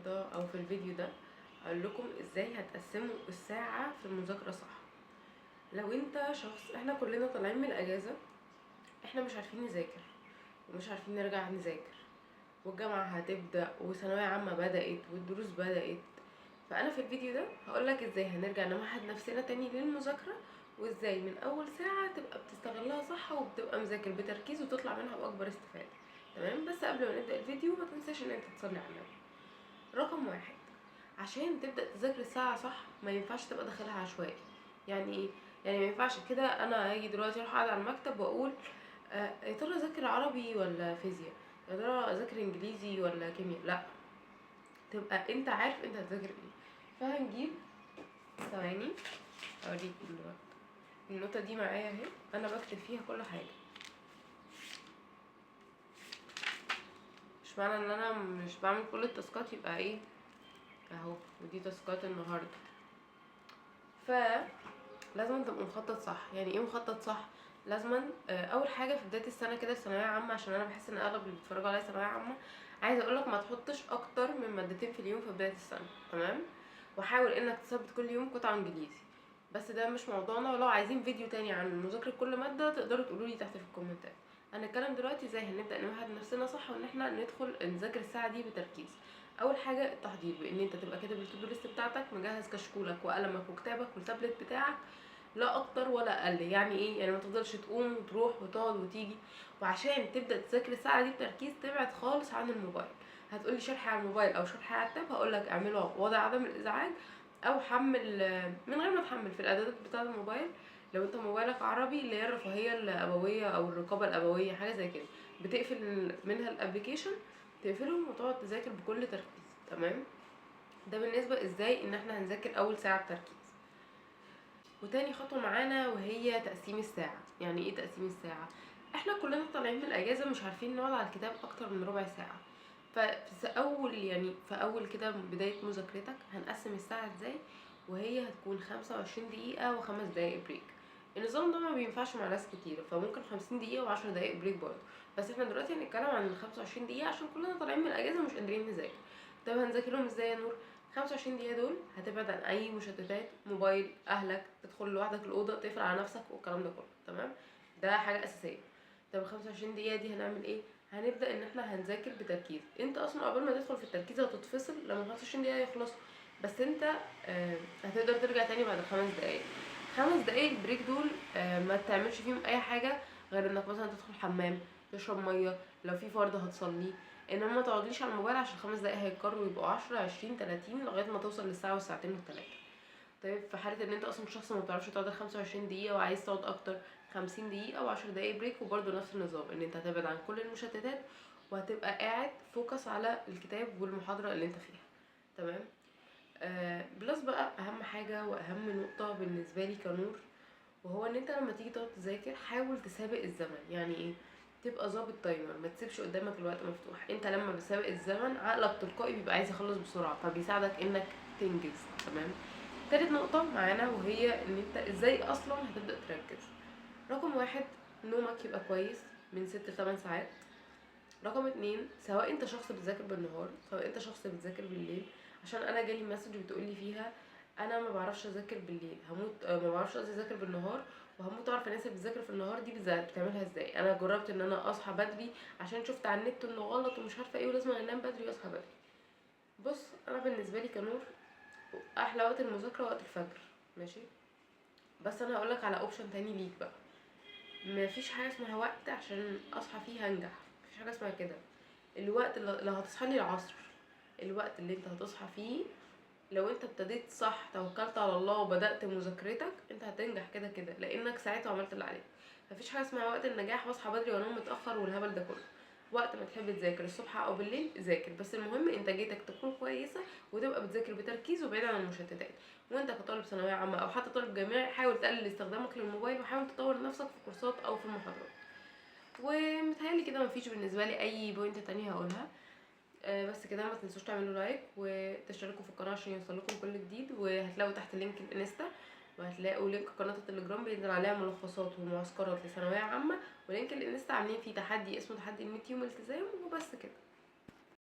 النهارده او في الفيديو ده اقول لكم ازاي هتقسموا الساعه في المذاكره صح. لو انت شخص، احنا كلنا طالعين من الاجازه، احنا مش عارفين نذاكر ومش عارفين نرجع نذاكر، والجامعه هتبدا وثانويه عامه بدات والدروس بدات. فانا في الفيديو ده هقولك ازاي هنرجع نمهد نفسنا تاني للمذاكره، وازاي من اول ساعه تبقى بتستغلها صح وبتبقى مذاكر بتركيز وتطلع منها باكبر استفاده. تمام، بس قبل ما نبدا الفيديو ما تنساش ان انت تصلي على النبي. رقم واحد، عشان تبدأ تذاكر الساعة صح ما ينفعش تبقى داخلها عشوائي. يعني ايه؟ يعني ما ينفعش كده انا هاجي دلوقتي اروح اقعد على المكتب واقول يا ترى اذاكر عربي ولا فيزياء، يا ترى اذاكر انجليزي ولا كيمياء. لا، تبقى انت عارف انت هتذاكر ايه. فهنجيب، ثواني اوريكم دلوقتي النوتة دي معايا اهي، انا بكتب فيها كل حاجة. مش معنى ان انا مش بعمل كل التاسكات يبقى ايه اهو، ودي تاسكات النهارده. فلازم تبقى مخطط صح. يعني ايه مخطط صح؟ لازما اول حاجه في بدايه السنه كده ثانويه عامه، عشان انا بحس ان اغلب اللي بيتفرجوا عليا ثانويه عامه، عايزه اقولك ما تحطش اكتر من مادتين في اليوم في بدايه السنه. تمام، وحاول انك تثبت كل يوم قطعه انجليزي. بس ده مش موضوعنا، ولو عايزين فيديو تاني عن مذاكره كل ماده تقدروا تقولوا لي تحت في الكومنتات. هنتكلم دلوقتي ازاي هنبدا نمهد نفسنا صح، وان احنا ندخل نذاكر الساعه دي بتركيز. اول حاجه التحضير، بان انت تبقى كاتب التو ليست بتاعتك، مجهز كشكولك وقلمك وكتابك والتابلت بتاعك، لا اكتر ولا اقل. يعني ايه؟ يعني ما تفضلش تقوم وتروح وتقعد وتيجي. وعشان تبدا تذاكر الساعه دي بتركيز تبعد خالص عن الموبايل. هتقولي شرح على الموبايل او شرح على التاب، هقولك اعمله وضع عدم الازعاج، او حمل من غير ما تحمل في الاعدادات بتاعه الموبايل. لو انت موبايلك عربي، اللي هي الرفاهيه الابويه او الرقابه الابويه، حاجه زي كده، بتقفل منها الابليكيشن، تقفلهم وتقعد تذاكر بكل تركيز. تمام، ده بالنسبه ازاي ان احنا هنذاكر اول ساعه بتركيز. وتاني خطوه معانا وهي تقسيم الساعه. يعني ايه تقسيم الساعه؟ احنا كلنا طالعين من الاجازه مش عارفين نقعد على الكتاب اكتر من ربع ساعه. في اول كده بدايه مذاكرتك هنقسم الساعه ازاي، وهي هتكون 25 دقيقه و5 دقايق بريك. النظام ده ما بينفعش مع ناس كتير، فممكن 50 دقيقه و10 دقايق بريك برضه. بس احنا دلوقتي هنتكلم عن 25 دقيقه عشان كلنا طالعين من الاجازه ومش قادرين نذاكر. طب هنذاكرهم ازاي يا نور؟ 25 دقيقه دول هتبعد عن اي مشتتات، موبايل، اهلك، تدخل لوحدك الاوضه، تقفل على نفسك والكلام ده كله. تمام، ده حاجه اساسيه. طب 25 دقيقه دي هنعمل ايه؟ هنبدا ان احنا هنذاكر بتركيز. انت اصلا قبل ما تدخل في التركيز هتتفصل لما 25 دقيقه يخلصوا، بس انت هتقدر ترجع تاني بعد 5 دقايق. 5 دقايق البريك دول ما تعملش فيهم اي حاجه غير انك مثلا تدخل حمام، تشرب ميه، لو في فرض هتصليه. انما ما تقعدليش على الموبايل عشان 5 دقايق هيتكرروا يبقوا 10 20 30 لغايه ما توصل للساعه والساعتين والثلاثه. طيب في حاله ان انت اصلا شخص ما بتعرفش تقعد 25 دقيقه وعايز تقعد اكتر، 50 دقيقه و10 دقايق بريك، وبرده نفس النظام، ان انت هتبعد عن كل المشتتات وهتبقى قاعد فوكس على الكتاب والمحاضره اللي انت فيها. تمام. بلس بقى اهم حاجه واهم نقطه بالنسبه لي كنور، وهو ان انت لما تيجي تقعد تذاكر حاول تسابق الزمن. يعني ايه؟ تبقى ظابط تايمر، ما تسيبش قدامك الوقت مفتوح. انت لما بتسابق الزمن عقلك تلقائي بيبقى عايز يخلص بسرعه، فبيساعدك انك تنجز. تمام. تالت نقطة معانا وهي ان انت ازاي اصلا هتبدأ تركز. رقم واحد، نومك يبقى كويس من 6 ل8 ساعات. رقم اتنين، سواء انت شخص بتذاكر بالنهار سواء انت شخص بتذاكر بالليل، عشان انا جالي مسج بتقولي فيها انا ما بعرفش اذاكر بالليل، هموت ما بعرفش اذاكر بالنهار، وهموت اعرف الناس اللي بتذاكر في النهار دي بتعملها ازاي. انا جربت ان انا اصحى بدري عشان شفت على النت انه غلط ومش عارفه ايه، ولازم انام بدري واصحى بدري. بص، انا بالنسبه لي كنور احلى وقت المذاكره وقت الفجر. ماشي، بس انا هقولك على اوبشن تاني ليك بقى. مفيش حاجه اسمها وقت عشان اصحى فيه هنجح، مفيش حاجه اسمها كده. الوقت اللي لو هتصحى لي العصر، الوقت اللي انت هتصحى فيه، لو انت ابتديت صح، توكلت على الله وبدأت مذاكرتك، انت هتنجح كده كده، لانك ساعتها عملت اللي عليك. مفيش حاجه اسمها وقت النجاح واصحى بدري وانام متاخر والهبل ده كله. وقت ما تحب تذاكر الصبح او بالليل ذاكر، بس المهم انتاجيتك تكون كويسه وتبقى بتذاكر بتركيز وبعيد عن المشتتات. وانت كطالب ثانويه عامه او حتى طالب جامعي، حاول تقلل استخدامك للموبايل وحاول تطور نفسك في كورسات او في محاضرات. ومتهيألي كده مفيش بالنسبه لي اي بوينت تانية هقولها. بس كده، ما تنسوش تعملوا لايك وتشتركوا في القناه عشان يوصلكم كل جديد. وهتلاقوا تحت لينك الانستا، وهتلاقوا لينك قناه التليجرام بينزل عليها ملخصات ومعسكرات لثانويه عامه، ولينك الانستا عاملين فيه تحدي اسمه تحدي ال100 يوم التزام. وبس كده.